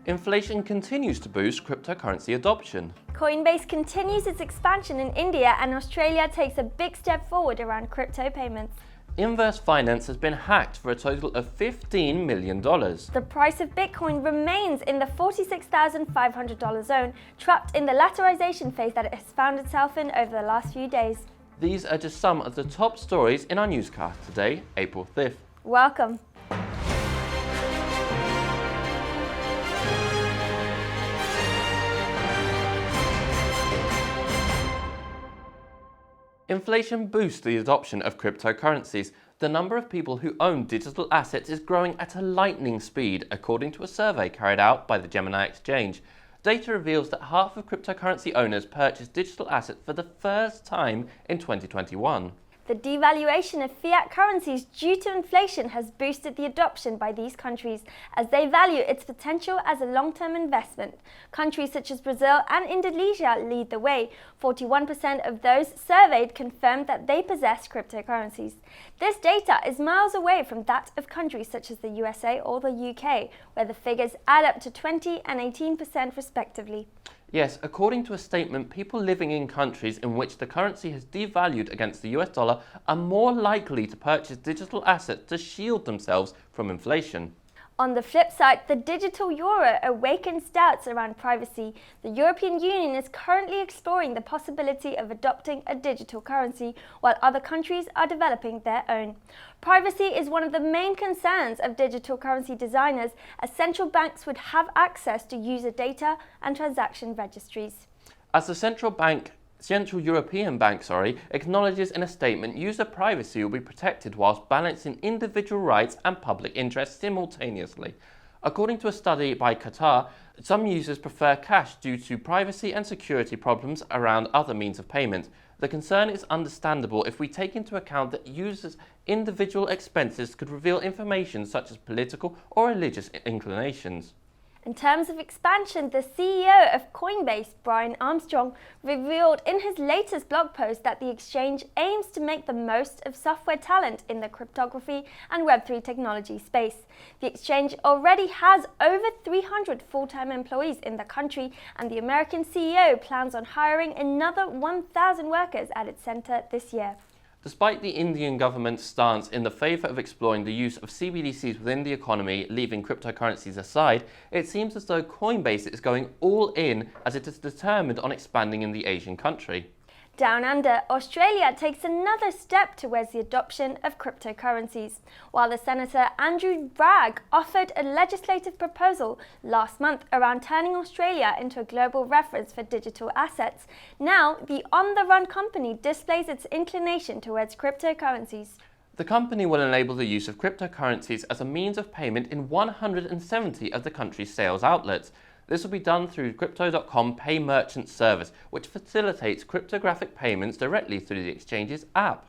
Inflation continues to boost cryptocurrency adoption. Coinbase continues its expansion in India, and Australia takes a big step forward around crypto payments. Inverse Finance has been hacked for a total of $15 million. The price of Bitcoin remains in the $46,500 zone, trapped in the lateralization phase that it has found itself in over the last few days. These are just some of the top stories in our newscast today, April 5th. Welcome. Inflation boosts the adoption of cryptocurrencies. The number of people who own digital assets is growing at a lightning speed, according to a survey carried out by the Gemini Exchange. Data reveals that half of cryptocurrency owners purchased digital assets for the first time in 2021. The devaluation of fiat currencies due to inflation has boosted the adoption by these countries as they value its potential as a long-term investment. Countries such as Brazil and Indonesia lead the way. 41% of those surveyed confirmed that they possess cryptocurrencies. This data is miles away from that of countries such as the USA or the UK, where the figures add up to 20% and 18% respectively. Yes, according to a statement, people living in countries in which the currency has devalued against the US dollar are more likely to purchase digital assets to shield themselves from inflation. On the flip side, the digital euro awakens doubts around privacy. The European Union is currently exploring the possibility of adopting a digital currency, while other countries are developing their own. Privacy is one of the main concerns of digital currency designers, as central banks would have access to user data and transaction registries. As the Central European Bank acknowledges in a statement, user privacy will be protected whilst balancing individual rights and public interests simultaneously. According to a study by Qatar, some users prefer cash due to privacy and security problems around other means of payment. The concern is understandable if we take into account that users' individual expenses could reveal information such as political or religious inclinations. In terms of expansion, the CEO of Coinbase, Brian Armstrong, revealed in his latest blog post that the exchange aims to make the most of software talent in the cryptography and Web3 technology space. The exchange already has over 300 full-time employees in the country, and the American CEO plans on hiring another 1,000 workers at its center this year. Despite the Indian government's stance in the favour of exploring the use of CBDCs within the economy, leaving cryptocurrencies aside, it seems as though Coinbase is going all in as it is determined on expanding in the Asian country. Down under, Australia takes another step towards the adoption of cryptocurrencies. While the Senator Andrew Bragg offered a legislative proposal last month around turning Australia into a global reference for digital assets, now the on-the-run company displays its inclination towards cryptocurrencies. The company will enable the use of cryptocurrencies as a means of payment in 170 of the country's sales outlets. This will be done through Crypto.com Pay Merchant Service, which facilitates cryptographic payments directly through the exchange's app.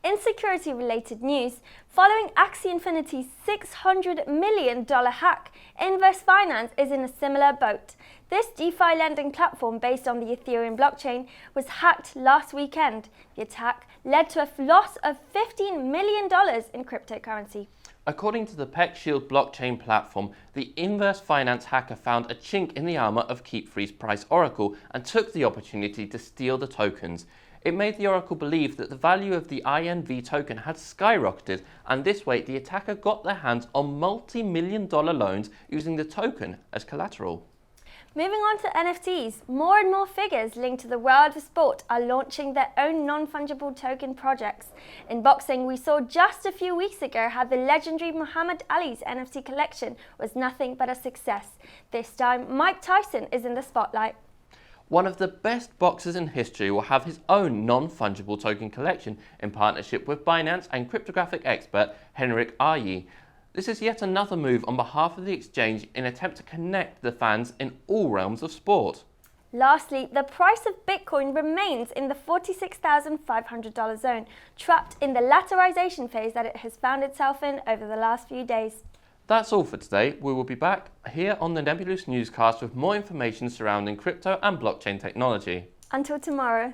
In security-related news, following Axie Infinity's $600 million hack, Inverse Finance is in a similar boat. This DeFi lending platform based on the Ethereum blockchain was hacked last weekend. The attack led to a loss of $15 million in cryptocurrency. According to the PeckShield blockchain platform, the Inverse Finance hacker found a chink in the armor of Keep3's price oracle and took the opportunity to steal the tokens. It made the oracle believe that the value of the INV token had skyrocketed, and this way the attacker got their hands on multi-million-dollar loans using the token as collateral. Moving on to NFTs, more and more figures linked to the world of sport are launching their own non-fungible token projects. In boxing, we saw just a few weeks ago how the legendary Muhammad Ali's NFT collection was nothing but a success. This time, Mike Tyson is in the spotlight. One of the best boxers in history will have his own non-fungible token collection in partnership with Binance and cryptographic expert Henrik Arje. This is yet another move on behalf of the exchange in an attempt to connect the fans in all realms of sport. Lastly, the price of Bitcoin remains in the $46,500 zone, trapped in the lateralization phase that it has found itself in over the last few days. That's all for today. We will be back here on the Nebolus newscast with more information surrounding crypto and blockchain technology. Until tomorrow.